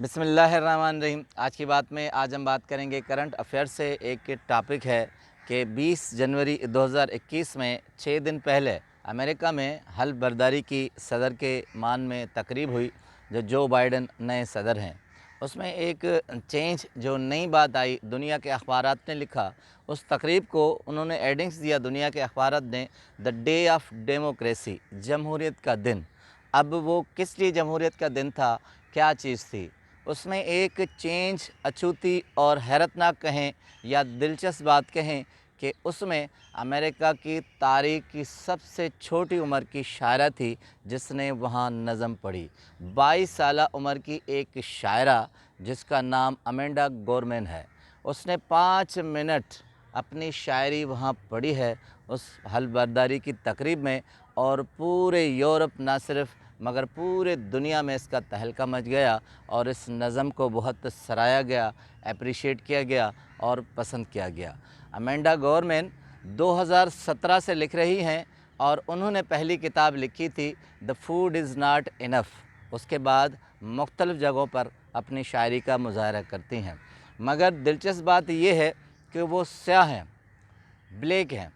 बिस्मिल्लाहिर्रहमानिर्रहीम। आज की बात में आज हम बात करेंगे करंट अफेयर से। एक टॉपिक है कि 20 जनवरी 2021 में 6 दिन पहले अमेरिका में हल्फ बर्दारी की सदर के मान में तकरीब हुई, जो बाइडन नए सदर हैं। उसमें एक चेंज जो नई बात आई, दुनिया के अखबारात ने लिखा, उस तकरीब को उन्होंने एडिंग्स दिया दुनिया के अखबारात ने, द डे ऑफ डेमोक्रेसी, जमहूरियत का दिन। अब वो किस लिए जमहूरियत का दिन था, क्या चीज़ थी? उसमें एक चेंज अछूती और हैरतनाक कहें या दिलचस्प बात कहें कि उसमें अमेरिका की तारीख़ की सबसे छोटी उम्र की शायरा थी जिसने वहाँ नज़म पढ़ी। 22 साल उम्र की एक शायरा जिसका नाम अमेंडा गोरमैन है। उसने 5 मिनट अपनी शायरी वहाँ पढ़ी है उस हल्फ बर्दारी की तकरीब में, और पूरे यूरोप ना सिर्फ मगर पूरे दुनिया में इसका तहलका मच गया और इस नज़म को बहुत सराहा गया, अप्रिशिएट किया गया और पसंद किया गया। अमेंडा गोरमैन 2017 से लिख रही हैं और उन्होंने पहली किताब लिखी थी the food is not enough. उसके बाद मुख्तलिफ़ जगहों पर अपनी शायरी का मुज़ाहरा करती हैं। मगर दिलचस्प बात यह है कि वो स्याह हैं, ब्लैक हैं,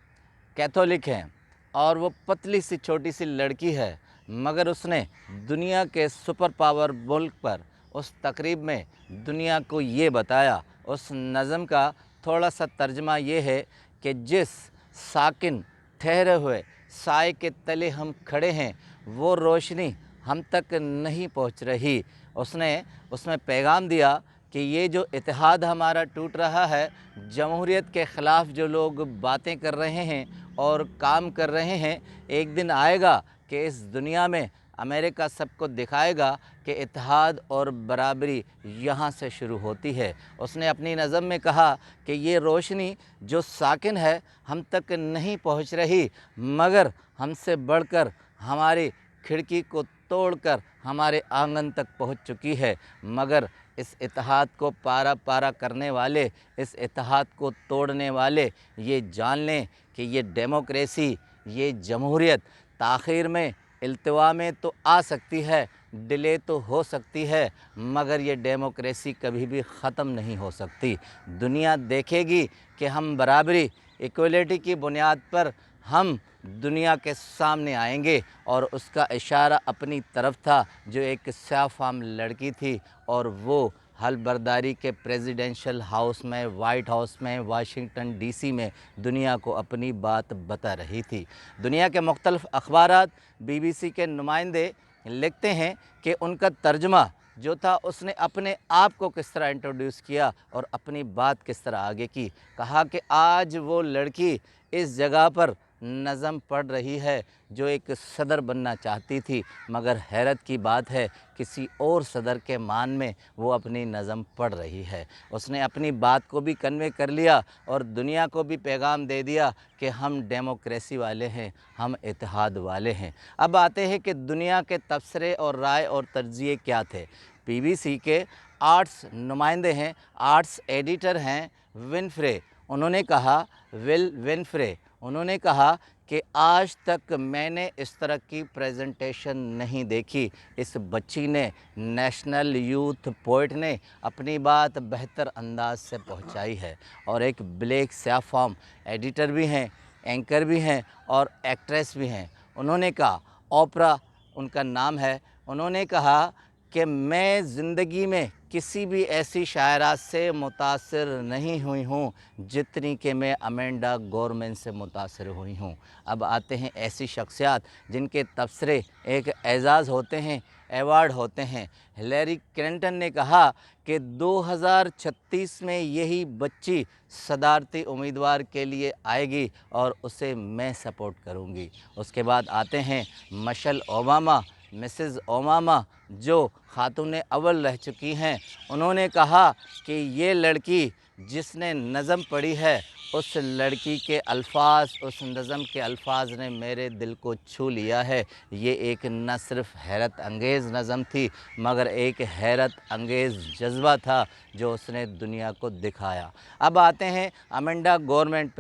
कैथोलिक हैं और वो पतली सी छोटी सी लड़की है, मगर उसने दुनिया के सुपर पावर मुल्क पर उस तकरीब में दुनिया को ये बताया। उस नज़म का थोड़ा सा तर्जमा ये है कि जिस साकिन ठहरे हुए साए के तले हम खड़े हैं, वो रोशनी हम तक नहीं पहुंच रही। उसने उसमें पैगाम दिया कि ये जो इत्तेहाद हमारा टूट रहा है, जमहूरियत के ख़िलाफ़ जो लोग बातें कर रहे हैं और काम कर रहे हैं, एक दिन आएगा कि इस दुनिया में अमेरिका सबको दिखाएगा कि इत्तेहाद और बराबरी यहाँ से शुरू होती है। उसने अपनी नज़म में कहा कि ये रोशनी जो साकिन है हम तक नहीं पहुँच रही, मगर हमसे बढ़कर हमारी खिड़की को तोड़कर हमारे आंगन तक पहुँच चुकी है। मगर इस इत्तेहाद को पारा पारा करने वाले, इस इत्तेहाद को तोड़ने वाले ये जान लें कि ये डेमोक्रेसी, ये जमहूरियत ताख़ीर में, इल्तिवा में तो आ सकती है, डिले तो हो सकती है, मगर ये डेमोक्रेसी कभी भी ख़त्म नहीं हो सकती। दुनिया देखेगी कि हम बराबरी, इक्वलिटी की बुनियाद पर हम दुनिया के सामने आएंगे। और उसका इशारा अपनी तरफ था, जो एक स्याह फाम लड़की थी और वो हल्फ बर्दारी के प्रेसिडेंशियल हाउस में, वाइट हाउस में, वाशिंगटन डीसी में दुनिया को अपनी बात बता रही थी। दुनिया के मुख्तलिफ़ अखबारात, बीबीसी के नुमाइंदे लिखते हैं कि उनका तर्जमा जो था, उसने अपने आप को किस तरह इंट्रोड्यूस किया और अपनी बात किस तरह आगे की। कहा कि आज वो लड़की इस जगह पर नज़म पढ़ रही है जो एक सदर बनना चाहती थी, मगर हैरत की बात है किसी और सदर के मान में वो अपनी नज़म पढ़ रही है। उसने अपनी बात को भी कन्वे कर लिया और दुनिया को भी पैगाम दे दिया कि हम डेमोक्रेसी वाले हैं, हम इत्तेहाद वाले हैं। अब आते हैं कि दुनिया के तबसरे और राय और तज्ज़िये क्या थे। बीबीसी के आर्ट्स नुमाइंदे हैं, आर्ट्स एडिटर हैं विनफ्रे। उन्होंने कहा, विनफ्रे उन्होंने कहा कि आज तक मैंने इस तरह की प्रेजेंटेशन नहीं देखी। इस बच्ची ने, नेशनल यूथ पोइट ने अपनी बात बेहतर अंदाज से पहुंचाई है। और एक ब्लैक स्याह फार्म एडिटर भी हैं, एंकर भी हैं और एक्ट्रेस भी हैं। उन्होंने कहा, ओपरा उनका नाम है, उन्होंने कहा कि मैं ज़िंदगी में किसी भी ऐसी शायरा से मुतासिर नहीं हुई हूँ जितनी कि मैं अमेंडा गोरमैन से मुतासिर हुई हूँ। अब आते हैं ऐसी शख्सियात जिनके तबसरे एक एज़ाज़ होते हैं, एवार्ड होते हैं। हिलेरी क्लिंटन ने कहा कि 2036 में यही बच्ची सदारती उम्मीदवार के लिए आएगी और उसे मैं सपोर्ट करूँगी। उसके बाद आते हैं मिशेल ओबामा, मिसेज़ ओबामा, जो खातून अव्वल रह चुकी हैं। उन्होंने कहा कि ये लड़की जिसने नज़म पढ़ी है, उस लड़की के अल्फाज, उस नज़म के अल्फाज ने मेरे दिल को छू लिया है। ये एक न सिर्फ़ हैरत अंगेज़ नज़म थी, मगर एक हैरत अंगेज़ जज्बा था जो उसने दुनिया को दिखाया। अब आते हैं अमेंडा गोरमैन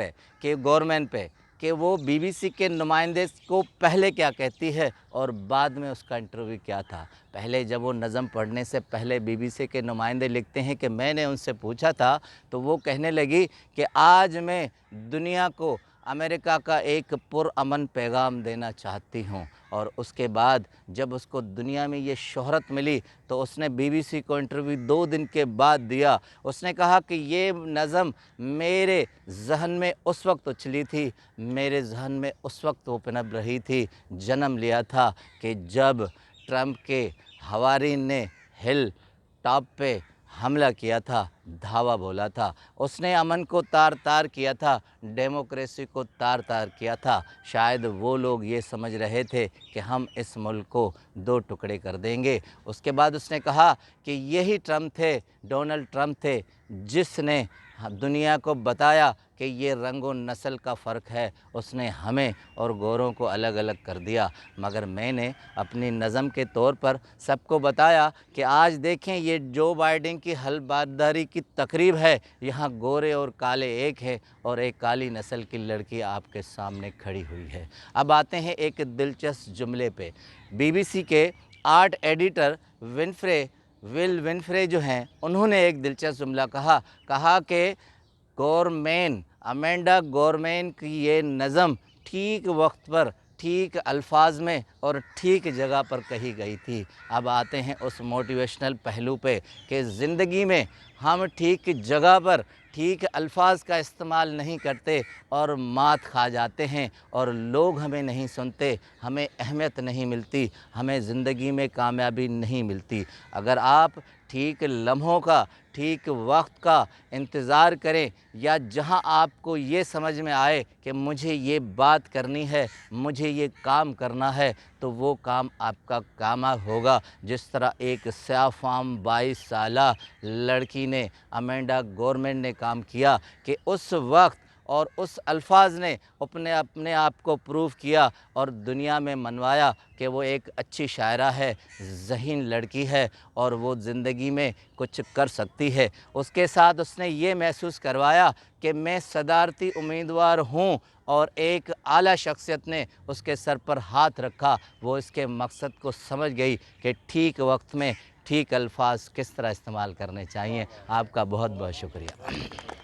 पे کہ وہ BBC کے نمائندے کو پہلے کیا کہتی ہے اور بعد میں اس کا انٹرویو کیا تھا۔ پہلے جب وہ نظم پڑھنے سے پہلے BBC کے نمائندے لکھتے ہیں کہ میں نے ان سے پوچھا تھا تو وہ کہنے لگی کہ آج میں دنیا کو امریکہ کا ایک پرامن پیغام دینا چاہتی ہوں، اور اس کے بعد جب اس کو دنیا میں یہ شہرت ملی تو اس نے BBC کو انٹرویو 2 دن کے بعد دیا۔ اس نے کہا کہ یہ نظم میرے ذہن میں اس وقت اچھلی تھی، میرے ذہن میں اس وقت وہ پنپ رہی تھی، جنم لیا تھا کہ جب ٹرمپ کے حوارین نے ہل ٹاپ پہ حملہ کیا تھا، دھاوا بولا تھا، اس نے امن کو تار تار کیا تھا، ڈیموکریسی کو تار تار کیا تھا۔ شاید وہ لوگ یہ سمجھ رہے تھے کہ ہم اس ملک کو 2 ٹکڑے کر دیں گے۔ اس کے بعد اس نے کہا کہ یہی ٹرمپ تھے، ڈونلڈ ٹرمپ تھے، جس نے دنیا کو بتایا کہ یہ رنگ و نسل کا فرق ہے، اس نے ہمیں اور گوروں کو الگ الگ کر دیا۔ مگر میں نے اپنی نظم کے طور پر سب کو بتایا کہ آج دیکھیں یہ جو بائیڈن کی حلف برداری کی تقریب ہے، یہاں گورے اور کالے ایک ہیں اور ایک کالی نسل کی لڑکی آپ کے سامنے کھڑی ہوئی ہے۔ اب آتے ہیں ایک دلچسپ جملے پہ۔ BBC کے آرٹ ایڈیٹر ول ونفرے جو ہیں، انہوں نے ایک دلچسپ جملہ کہا کہ امینڈا گورمین کی یہ نظم ٹھیک وقت پر، ٹھیک الفاظ میں اور ٹھیک جگہ پر کہی گئی تھی۔ اب آتے ہیں اس موٹیویشنل پہلو پہ کہ زندگی میں ہم ٹھیک جگہ پر ٹھیک الفاظ کا استعمال نہیں کرتے اور مات کھا جاتے ہیں، اور لوگ ہمیں نہیں سنتے، ہمیں اہمیت نہیں ملتی، ہمیں زندگی میں کامیابی نہیں ملتی۔ اگر آپ ٹھیک لمحوں کا، ٹھیک وقت کا انتظار کریں، یا جہاں آپ کو یہ سمجھ میں آئے کہ مجھے یہ بات کرنی ہے، مجھے یہ کام کرنا ہے، تو وہ کام آپ کا کامیاب ہوگا۔ جس طرح ایک سیاہ فام 22 سالہ لڑکی نے، امینڈا گورمین نے کام کیا کہ اس وقت اور اس الفاظ نے اپنے آپ کو پروف کیا اور دنیا میں منوایا کہ وہ ایک اچھی شاعرہ ہے، ذہین لڑکی ہے اور وہ زندگی میں کچھ کر سکتی ہے۔ اس کے ساتھ اس نے یہ محسوس کروایا کہ میں صدارتی امیدوار ہوں، اور ایک اعلیٰ شخصیت نے اس کے سر پر ہاتھ رکھا۔ وہ اس کے مقصد کو سمجھ گئی کہ ٹھیک وقت میں ٹھیک الفاظ کس طرح استعمال کرنے چاہیے۔ آپ کا بہت بہت شکریہ۔